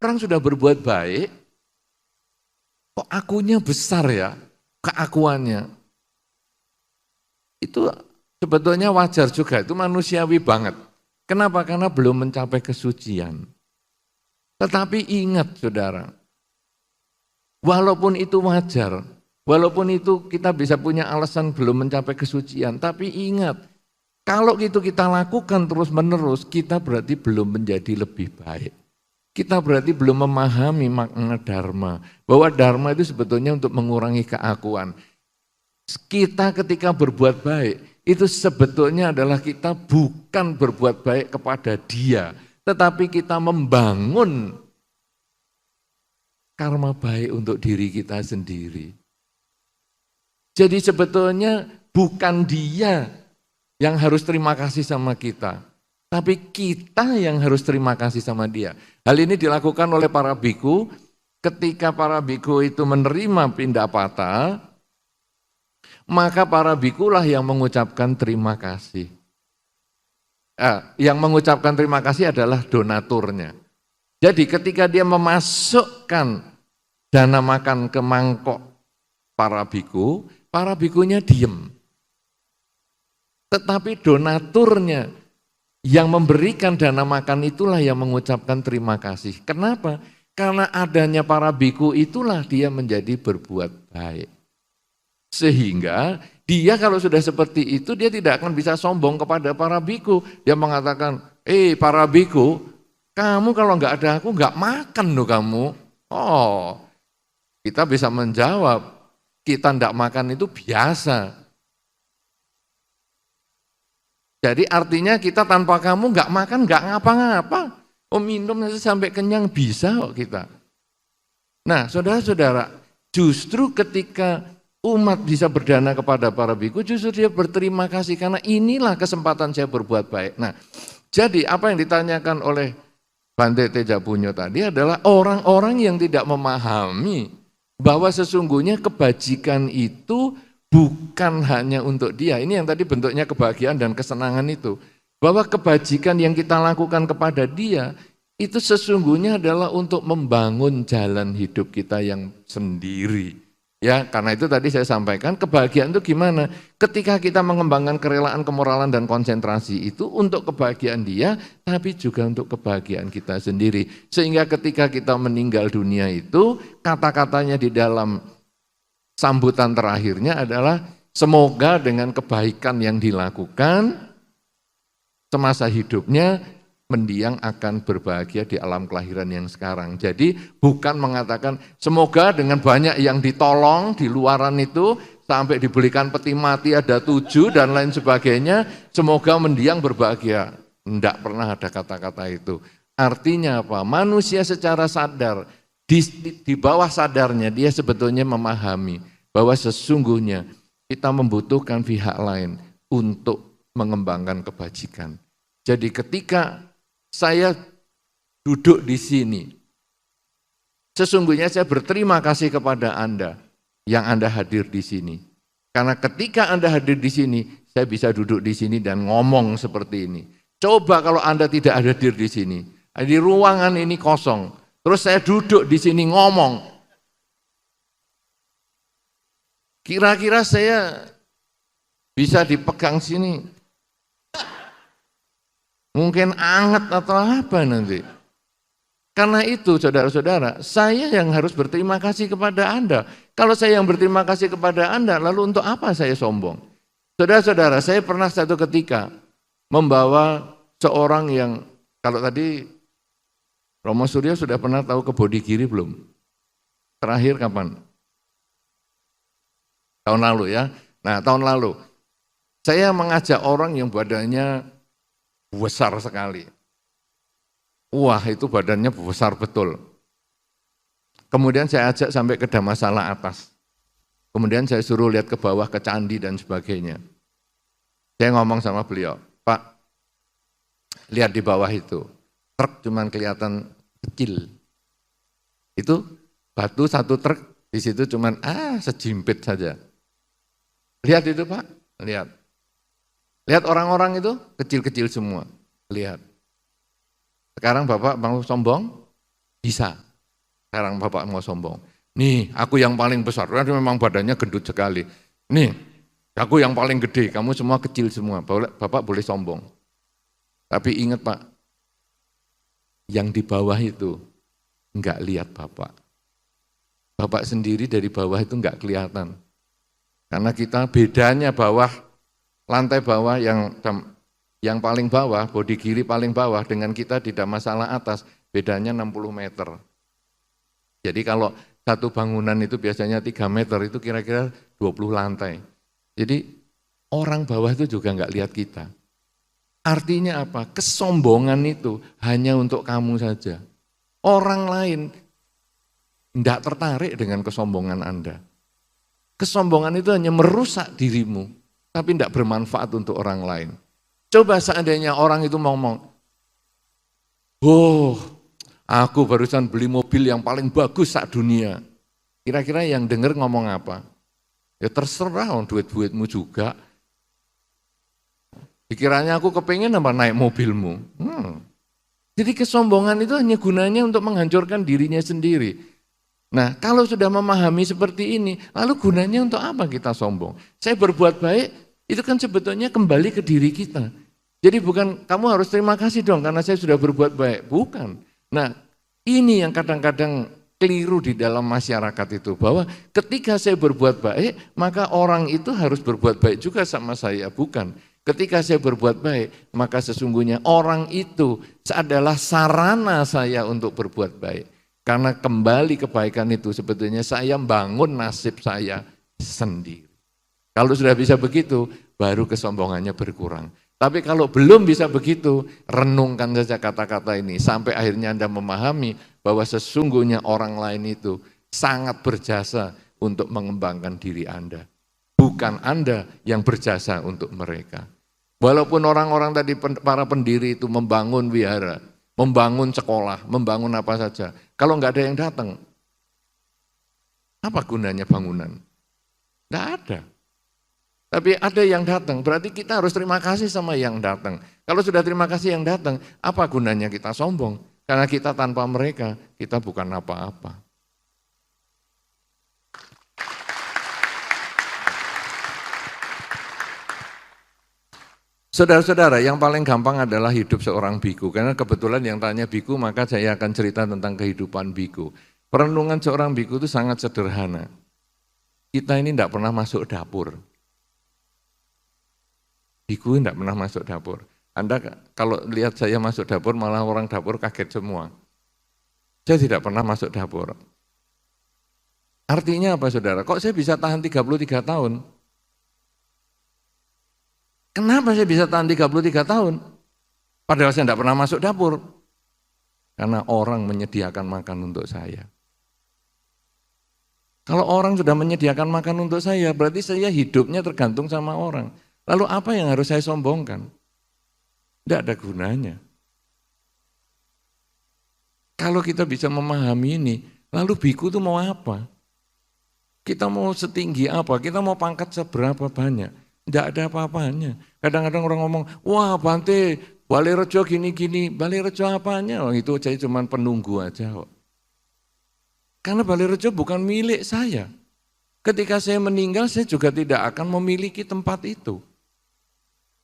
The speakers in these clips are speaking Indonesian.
Orang sudah berbuat baik, kok akunya besar ya, keakuannya. Itu sebetulnya wajar juga, itu manusiawi banget. Kenapa? Karena belum mencapai kesucian. Tetapi ingat saudara, walaupun itu wajar, walaupun itu kita bisa punya alasan belum mencapai kesucian, tapi ingat, kalau itu kita lakukan terus-menerus, kita berarti belum menjadi lebih baik. Kita berarti belum memahami makna dharma, bahwa dharma itu sebetulnya untuk mengurangi keakuan. Kita ketika berbuat baik, itu sebetulnya adalah kita bukan berbuat baik kepada dia, tetapi kita membangun karma baik untuk diri kita sendiri. Jadi sebetulnya bukan dia yang harus terima kasih sama kita, tapi kita yang harus terima kasih sama dia. Hal ini dilakukan oleh para biku, ketika para biku itu menerima pindapata, maka para bikulah yang mengucapkan terima kasih. Yang mengucapkan terima kasih adalah donaturnya. Jadi ketika dia memasukkan dana makan ke mangkok para bikunya diem. Tetapi donaturnya yang memberikan dana makan itulah yang mengucapkan terima kasih. Kenapa? Karena adanya para biku itulah dia menjadi berbuat baik. Sehingga dia kalau sudah seperti itu, dia tidak akan bisa sombong kepada para biku. Dia mengatakan, para biku, kamu kalau nggak ada aku nggak makan loh kamu. Oh, kita bisa menjawab, kita nggak makan itu biasa. Jadi artinya kita tanpa kamu nggak makan, nggak ngapa-ngapa. Oh, minum sampai kenyang bisa kok kita. Nah, saudara-saudara, justru ketika umat bisa berdana kepada para biku, justru dia berterima kasih karena inilah kesempatan saya berbuat baik. Nah, jadi apa yang ditanyakan oleh Bante Tejapunyo tadi adalah orang-orang yang tidak memahami bahwa sesungguhnya kebajikan itu bukan hanya untuk dia. Ini yang tadi bentuknya kebahagiaan dan kesenangan itu. Bahwa kebajikan yang kita lakukan kepada dia itu sesungguhnya adalah untuk membangun jalan hidup kita yang sendiri. Ya, karena itu tadi saya sampaikan kebahagiaan itu gimana? Ketika kita mengembangkan kerelaan, kemoralan dan konsentrasi itu untuk kebahagiaan dia, tapi juga untuk kebahagiaan kita sendiri. Sehingga ketika kita meninggal dunia itu, kata-katanya di dalam sambutan terakhirnya adalah semoga dengan kebaikan yang dilakukan semasa hidupnya mendiang akan berbahagia di alam kelahiran yang sekarang. Jadi bukan mengatakan semoga dengan banyak yang ditolong di luaran itu sampai dibelikan peti mati ada 7 dan lain sebagainya, semoga mendiang berbahagia. Tidak pernah ada kata-kata itu. Artinya apa? Manusia secara sadar, di bawah sadarnya dia sebetulnya memahami bahwa sesungguhnya kita membutuhkan pihak lain untuk mengembangkan kebajikan. Jadi ketika saya duduk di sini, sesungguhnya saya berterima kasih kepada Anda yang Anda hadir di sini. Karena ketika Anda hadir di sini, saya bisa duduk di sini dan ngomong seperti ini. Coba kalau Anda tidak hadir di sini, di ruangan ini kosong, terus saya duduk di sini ngomong. Kira-kira saya bisa dipegang sini. Mungkin anget atau apa nanti. Karena itu saudara-saudara, saya yang harus berterima kasih kepada Anda. Kalau saya yang berterima kasih kepada Anda, lalu untuk apa saya sombong? Saudara-saudara, saya pernah satu ketika membawa seorang yang, kalau tadi Romo Suryo sudah pernah tahu Kebodhigiri belum? Terakhir kapan? Tahun lalu ya. Nah, tahun lalu saya mengajak orang yang badannya besar sekali. Wah, itu badannya besar betul. Kemudian saya ajak sampai ke Dhammasala atas. Kemudian saya suruh lihat ke bawah, ke candi dan sebagainya. Saya ngomong sama beliau, Pak, lihat di bawah itu. Truk cuman kelihatan kecil. Itu batu satu truk, di situ cuman sejimpit saja. Lihat itu Pak, lihat. Lihat orang-orang itu kecil-kecil semua, lihat. Sekarang Bapak mau sombong? Bisa. Sekarang Bapak mau sombong. Nih, aku yang paling besar. Karena memang badannya gendut sekali. Nih, aku yang paling gede. Kamu semua kecil semua. Bapak boleh sombong. Tapi ingat Pak, yang di bawah itu enggak lihat Bapak. Bapak sendiri dari bawah itu enggak kelihatan. Karena kita bedanya bawah, lantai bawah yang paling bawah, bodi kiri paling bawah dengan kita tidak masalah atas, bedanya 60 meter. Jadi kalau satu bangunan itu biasanya 3 meter, itu kira-kira 20 lantai. Jadi orang bawah itu juga enggak lihat kita. Artinya apa? Kesombongan itu hanya untuk kamu saja. Orang lain tidak tertarik dengan kesombongan Anda. Kesombongan itu hanya merusak dirimu, tapi tidak bermanfaat untuk orang lain. Coba seandainya orang itu ngomong, oh, aku barusan beli mobil yang paling bagus sak dunia. Kira-kira yang dengar ngomong apa? Ya terserah, duit-duitmu juga. Pikirannya aku kepengen apa naik mobilmu. Jadi kesombongan itu hanya gunanya untuk menghancurkan dirinya sendiri. Nah, kalau sudah memahami seperti ini, lalu gunanya untuk apa kita sombong? Saya berbuat baik, itu kan sebetulnya kembali ke diri kita. Jadi bukan kamu harus terima kasih dong karena saya sudah berbuat baik. Bukan. Nah, ini yang kadang-kadang keliru di dalam masyarakat itu. Bahwa ketika saya berbuat baik, maka orang itu harus berbuat baik juga sama saya. Bukan. Ketika saya berbuat baik, maka sesungguhnya orang itu adalah sarana saya untuk berbuat baik. Karena kembali kebaikan itu sebetulnya saya bangun nasib saya sendiri. Kalau sudah bisa begitu, baru kesombongannya berkurang. Tapi kalau belum bisa begitu, renungkan saja kata-kata ini. Sampai akhirnya Anda memahami bahwa sesungguhnya orang lain itu sangat berjasa untuk mengembangkan diri Anda. Bukan Anda yang berjasa untuk mereka. Walaupun orang-orang tadi, para pendiri itu membangun wihara, membangun sekolah, membangun apa saja. Kalau enggak ada yang datang, apa gunanya bangunan? Enggak ada. Tapi ada yang datang, berarti kita harus terima kasih sama yang datang. Kalau sudah terima kasih yang datang, apa gunanya kita sombong? Karena kita tanpa mereka, kita bukan apa-apa. Saudara-saudara, yang paling gampang adalah hidup seorang biku. Karena kebetulan yang tanya biku, maka saya akan cerita tentang kehidupan biku. Perenungan seorang biku itu sangat sederhana. Kita ini tidak pernah masuk dapur. Biku tidak pernah masuk dapur. Anda kalau lihat saya masuk dapur, malah orang dapur kaget semua. Saya tidak pernah masuk dapur. Artinya apa saudara? Kok saya bisa tahan 33 tahun? Kenapa saya bisa tahan 33 tahun? Padahal saya tidak pernah masuk dapur. Karena orang menyediakan makan untuk saya. Kalau orang sudah menyediakan makan untuk saya, berarti saya hidupnya tergantung sama orang. Lalu apa yang harus saya sombongkan? Tidak ada gunanya. Kalau kita bisa memahami ini, lalu biku itu mau apa? Kita mau setinggi apa? Kita mau pangkat seberapa banyak? Tidak ada apa-apanya. Kadang-kadang orang ngomong, wah Bante, Balai Rejo gini-gini. Balai Rejo apanya? Oh, itu saya cuma penunggu aja kok. Karena Balai Rejo bukan milik saya. Ketika saya meninggal, saya juga tidak akan memiliki tempat itu.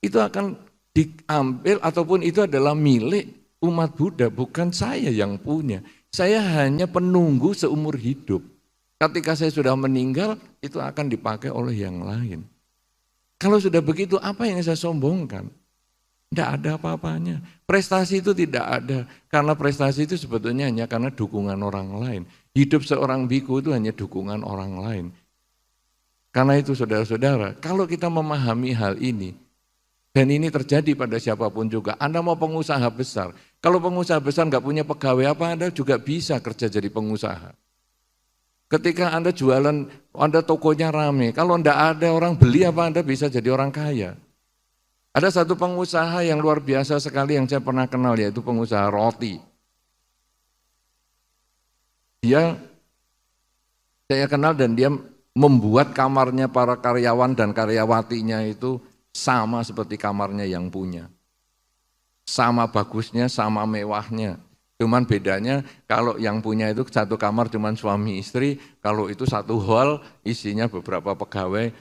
Itu akan diambil ataupun itu adalah milik umat Buddha, bukan saya yang punya. Saya hanya penunggu seumur hidup. Ketika saya sudah meninggal, itu akan dipakai oleh yang lain. Kalau sudah begitu, apa yang saya sombongkan? Tidak ada apa-apanya. Prestasi itu tidak ada. Karena prestasi itu sebetulnya hanya karena dukungan orang lain. Hidup seorang biku itu hanya dukungan orang lain. Karena itu saudara-saudara, kalau kita memahami hal ini, dan ini terjadi pada siapapun juga, Anda mau pengusaha besar. Kalau pengusaha besar nggak punya pegawai apa, Anda juga bisa kerja jadi pengusaha. Ketika Anda jualan, Anda tokonya rame, kalau enggak ada orang beli apa Anda bisa jadi orang kaya. Ada satu pengusaha yang luar biasa sekali yang saya pernah kenal, yaitu pengusaha roti. Saya kenal dan dia membuat kamarnya para karyawan dan karyawatinya itu sama seperti kamarnya yang punya. Sama bagusnya, sama mewahnya. Cuman bedanya kalau yang punya itu satu kamar cuman suami istri, kalau itu satu hall isinya beberapa pegawai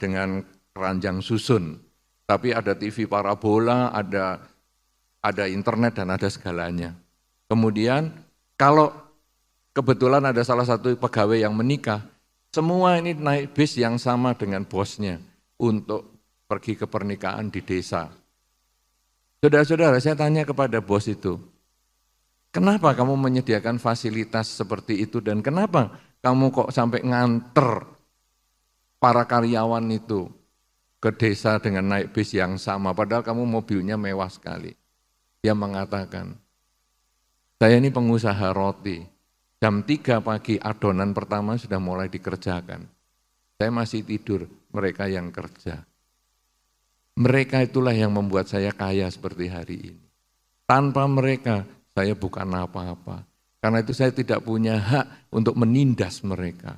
dengan keranjang susun. Tapi ada TV parabola, ada internet dan ada segalanya. Kemudian kalau kebetulan ada salah satu pegawai yang menikah, semua ini naik bis yang sama dengan bosnya untuk pergi ke pernikahan di desa. Saudara-saudara, saya tanya kepada bos itu, kenapa kamu menyediakan fasilitas seperti itu dan kenapa kamu kok sampai nganter para karyawan itu ke desa dengan naik bis yang sama, padahal kamu mobilnya mewah sekali. Dia mengatakan, saya ini pengusaha roti, jam 3 pagi adonan pertama sudah mulai dikerjakan. Saya masih tidur, mereka yang kerja. Mereka itulah yang membuat saya kaya seperti hari ini. Tanpa mereka, saya bukan apa-apa. Karena itu saya tidak punya hak untuk menindas mereka.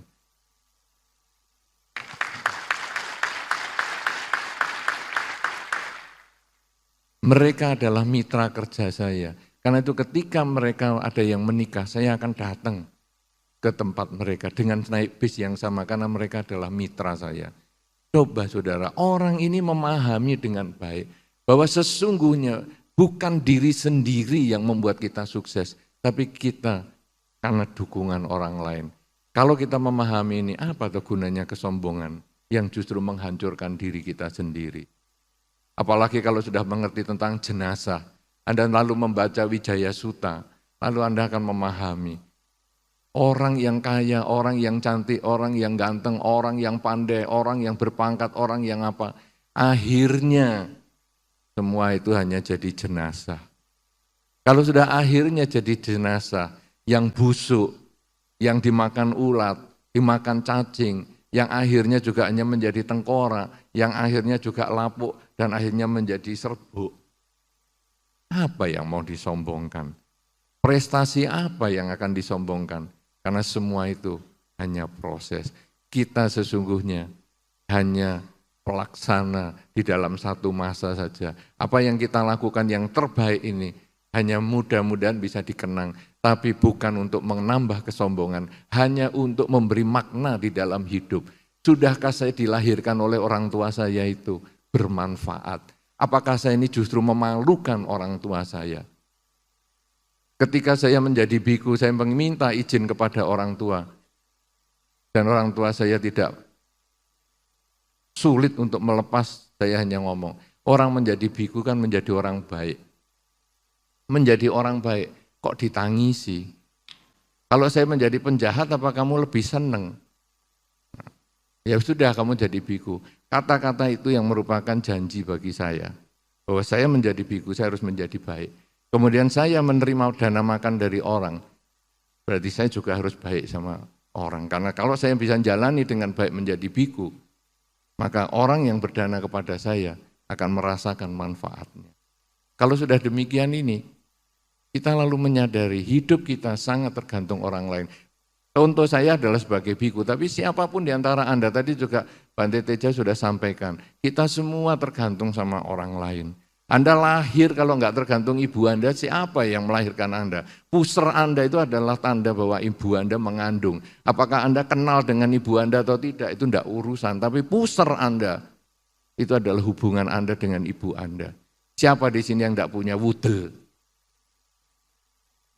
Mereka adalah mitra kerja saya. Karena itu ketika mereka ada yang menikah, saya akan datang ke tempat mereka dengan naik bis yang sama karena mereka adalah mitra saya. Coba saudara, orang ini memahami dengan baik bahwa sesungguhnya bukan diri sendiri yang membuat kita sukses, tapi kita karena dukungan orang lain. Kalau kita memahami ini, apa tuh gunanya kesombongan yang justru menghancurkan diri kita sendiri? Apalagi kalau sudah mengerti tentang jenazah, Anda lalu membaca Wijaya Sutta, lalu Anda akan memahami orang yang kaya, orang yang cantik, orang yang ganteng, orang yang pandai, orang yang berpangkat, orang yang apa. Akhirnya semua itu hanya jadi jenazah. Kalau sudah akhirnya jadi jenazah yang busuk, yang dimakan ulat, dimakan cacing, yang akhirnya juga hanya menjadi tengkorak, yang akhirnya juga lapuk, dan akhirnya menjadi serbuk. Apa yang mau disombongkan? Prestasi apa yang akan disombongkan? Karena semua itu hanya proses. Kita sesungguhnya hanya pelaksana di dalam satu masa saja. Apa yang kita lakukan yang terbaik ini hanya mudah-mudahan bisa dikenang, tapi bukan untuk menambah kesombongan, hanya untuk memberi makna di dalam hidup. Sudahkah saya dilahirkan oleh orang tua saya itu bermanfaat? Apakah saya ini justru memalukan orang tua saya? Ketika saya menjadi biku, saya meminta izin kepada orang tua. Dan orang tua saya tidak sulit untuk melepas, saya hanya ngomong. Orang menjadi biku kan menjadi orang baik. Menjadi orang baik, kok ditangisi? Kalau saya menjadi penjahat, apa kamu lebih senang? Ya sudah, kamu jadi biku. Kata-kata itu yang merupakan janji bagi saya. Bahwa saya menjadi biku, saya harus menjadi baik. Kemudian saya menerima dana makan dari orang. Berarti saya juga harus baik sama orang. Karena kalau saya bisa jalani dengan baik menjadi biku, maka orang yang berdana kepada saya akan merasakan manfaatnya. Kalau sudah demikian ini, kita lalu menyadari hidup kita sangat tergantung orang lain. Contoh saya adalah sebagai biku, tapi siapapun di antara Anda, tadi juga Bante Teja sudah sampaikan, kita semua tergantung sama orang lain. Anda lahir kalau enggak tergantung ibu Anda, siapa yang melahirkan Anda? Puser Anda itu adalah tanda bahwa ibu Anda mengandung. Apakah Anda kenal dengan ibu Anda atau tidak, itu enggak urusan, tapi puser Anda, itu adalah hubungan Anda dengan ibu Anda. Siapa di sini yang enggak punya wudel?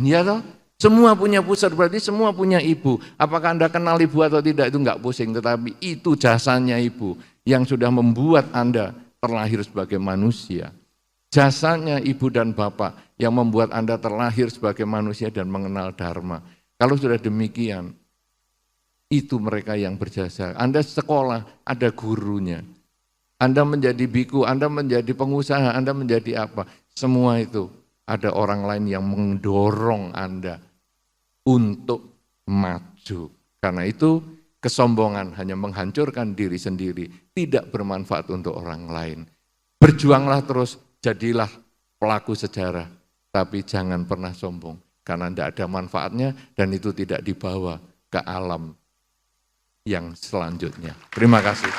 Iya toh? Semua punya pusat, berarti semua punya ibu. Apakah Anda kenal ibu atau tidak, itu enggak pusing, tetapi itu jasanya ibu yang sudah membuat Anda terlahir sebagai manusia. Jasanya ibu dan bapak yang membuat Anda terlahir sebagai manusia dan mengenal dharma. Kalau sudah demikian, itu mereka yang berjasa. Anda sekolah, ada gurunya. Anda menjadi biku, Anda menjadi pengusaha, Anda menjadi apa. Semua itu ada orang lain yang mendorong Anda untuk maju. Karena itu kesombongan hanya menghancurkan diri sendiri, tidak bermanfaat untuk orang lain. Berjuanglah terus, jadilah pelaku sejarah, tapi jangan pernah sombong, karena tidak ada manfaatnya dan itu tidak dibawa ke alam yang selanjutnya. Terima kasih.